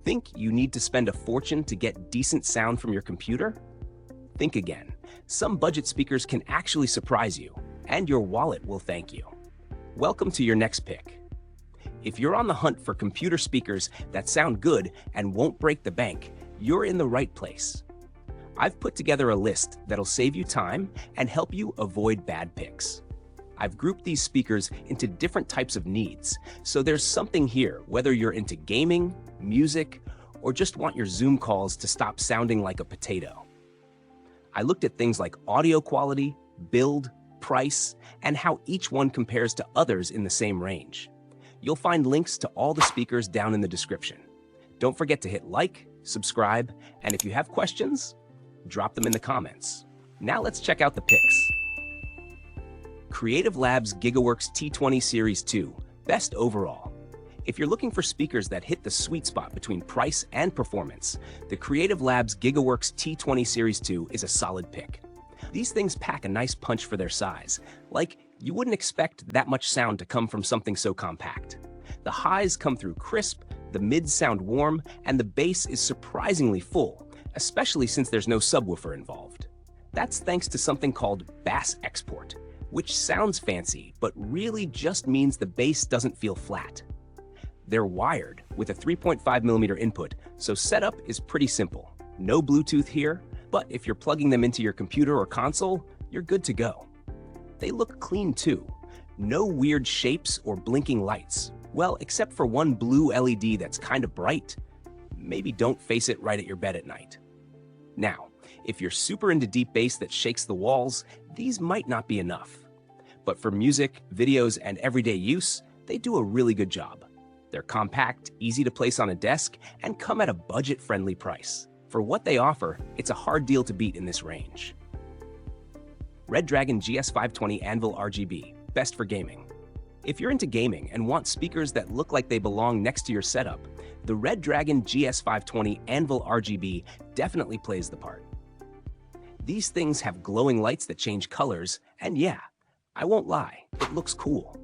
Think you need to spend a fortune to get decent sound from your computer? Think again. Some budget speakers can actually surprise you, and your wallet will thank you. Welcome to your next pick. If you're on the hunt for computer speakers that sound good and won't break the bank, you're in the right place. I've put together a list that'll save you time and help you avoid bad picks. I've grouped these speakers into different types of needs, so there's something here whether you're into gaming, music, or just want your Zoom calls to stop sounding like a potato. I looked at things like audio quality, build, price, and how each one compares to others in the same range. You'll find links to all the speakers down in the description. Don't forget to hit like, subscribe, and if you have questions, drop them in the comments. Now let's check out the picks. Creative Labs GigaWorks T20 Series 2, best overall. If you're looking for speakers that hit the sweet spot between price and performance, the Creative Labs GigaWorks T20 Series 2 is a solid pick. These things pack a nice punch for their size. Like, you wouldn't expect that much sound to come from something so compact. The highs come through crisp, the mids sound warm, and the bass is surprisingly full, especially since there's no subwoofer involved. That's thanks to something called bass export, which sounds fancy, but really just means the bass doesn't feel flat. They're wired with a 3.5mm input, so setup is pretty simple. No Bluetooth here, but if you're plugging them into your computer or console, you're good to go. They look clean too. No weird shapes or blinking lights. Well, except for one blue LED that's kind of bright. Maybe don't face it right at your bed at night. Now, if you're super into deep bass that shakes the walls, these might not be enough. But for music, videos, and everyday use, they do a really good job. They're compact, easy to place on a desk, and come at a budget-friendly price. For what they offer, it's a hard deal to beat in this range. Redragon GS520 Anvil RGB, best for gaming. If you're into gaming and want speakers that look like they belong next to your setup, the Redragon GS520 Anvil RGB definitely plays the part. These things have glowing lights that change colors, and yeah, I won't lie, it looks cool.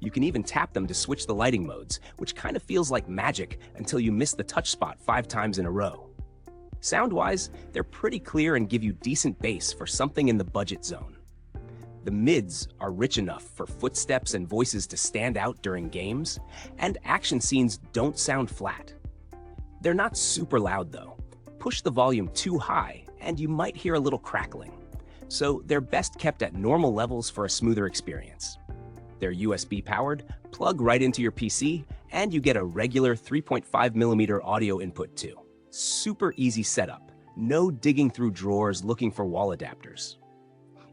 You can even tap them to switch the lighting modes, which kind of feels like magic until you miss the touch spot 5 times in a row. Sound-wise, they're pretty clear and give you decent bass for something in the budget zone. The mids are rich enough for footsteps and voices to stand out during games, and action scenes don't sound flat. They're not super loud though. Push the volume too high and you might hear a little crackling. So they're best kept at normal levels for a smoother experience. They're USB powered, plug right into your PC, and you get a regular 3.5mm audio input too. Super easy setup, no digging through drawers looking for wall adapters.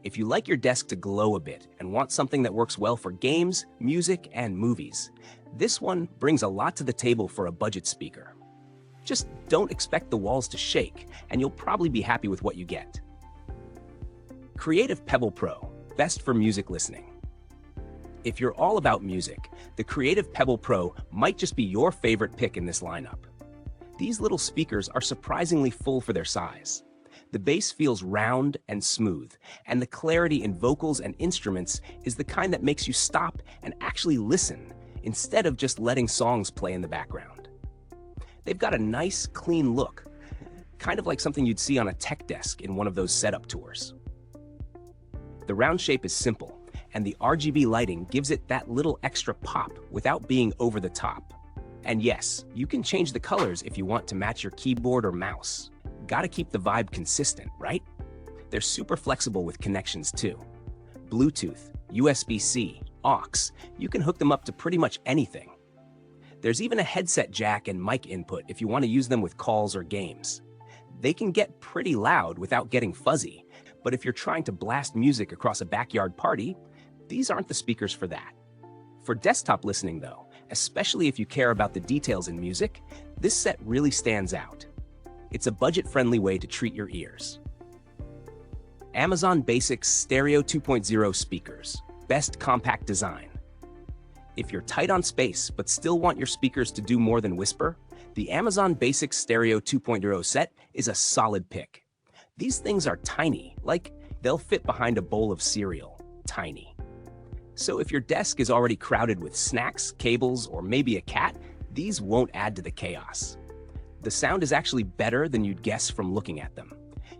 If you like your desk to glow a bit and want something that works well for games, music, and movies, this one brings a lot to the table for a budget speaker. Just don't expect the walls to shake, and you'll probably be happy with what you get. Creative Pebble Pro, best for music listening. If you're all about music, the Creative Pebble Pro might just be your favorite pick in this lineup. These little speakers are surprisingly full for their size. The bass feels round and smooth, and the clarity in vocals and instruments is the kind that makes you stop and actually listen, instead of just letting songs play in the background. They've got a nice, clean look, kind of like something you'd see on a tech desk in one of those setup tours. The round shape is simple, and the RGB lighting gives it that little extra pop without being over the top. And yes, you can change the colors if you want to match your keyboard or mouse. Gotta keep the vibe consistent, right? They're super flexible with connections too. Bluetooth, USB-C, aux, you can hook them up to pretty much anything. There's even a headset jack and mic input if you want to use them with calls or games. They can get pretty loud without getting fuzzy, but if you're trying to blast music across a backyard party, these aren't the speakers for that. For desktop listening though, especially if you care about the details in music, this set really stands out. It's a budget-friendly way to treat your ears. Amazon Basics Stereo 2.0 speakers, best compact design. If you're tight on space but still want your speakers to do more than whisper, the Amazon Basics Stereo 2.0 set is a solid pick. These things are tiny, like they'll fit behind a bowl of cereal, tiny. So if your desk is already crowded with snacks, cables, or maybe a cat, these won't add to the chaos. The sound is actually better than you'd guess from looking at them.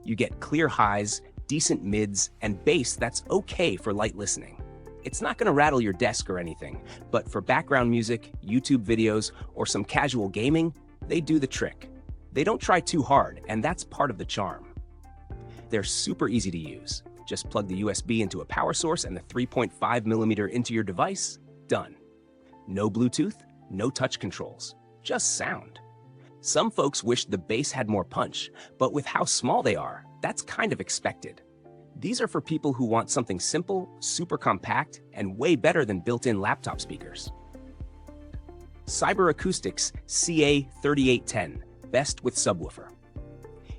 You get clear highs, decent mids, and bass that's okay for light listening. It's not going to rattle your desk or anything, but for background music, YouTube videos, or some casual gaming, they do the trick. They don't try too hard, and that's part of the charm. They're super easy to use. Just plug the USB into a power source and the 3.5mm into your device, done. No Bluetooth, no touch controls, just sound. Some folks wish the bass had more punch, but with how small they are, that's kind of expected. These are for people who want something simple, super compact, and way better than built-in laptop speakers. Acoustics CA3810, best with subwoofer.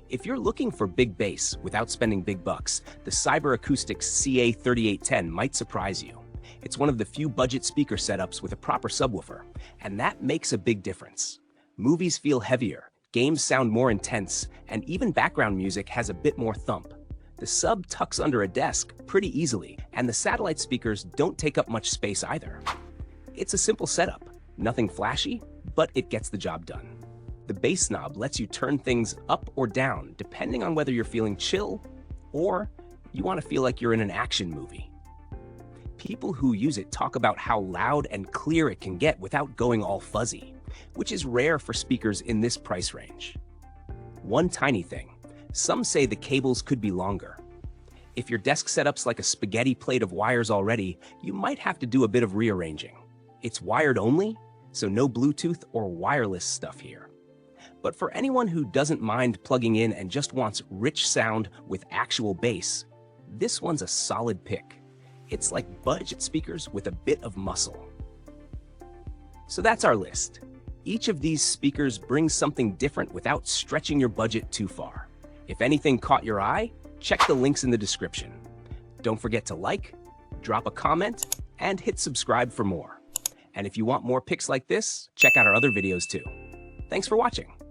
If you're looking for big bass without spending big bucks, the Acoustics CA3810 might surprise you. It's one of the few budget speaker setups with a proper subwoofer, and that makes a big difference. Movies feel heavier, games sound more intense, and even background music has a bit more thump. The sub tucks under a desk pretty easily, and the satellite speakers don't take up much space either. It's a simple setup, nothing flashy, but it gets the job done. The bass knob lets you turn things up or down depending on whether you're feeling chill or you want to feel like you're in an action movie. People who use it talk about how loud and clear it can get without going all fuzzy, which is rare for speakers in this price range. One tiny thing. Some say the cables could be longer. If your desk setup's like a spaghetti plate of wires already, you might have to do a bit of rearranging. It's wired only, so no Bluetooth or wireless stuff here. But for anyone who doesn't mind plugging in and just wants rich sound with actual bass, this one's a solid pick. It's like budget speakers with a bit of muscle. So that's our list. Each of these speakers brings something different without stretching your budget too far. If anything caught your eye, check the links in the description. Don't forget to like, drop a comment, and hit subscribe for more. And if you want more picks like this, check out our other videos too. Thanks for watching.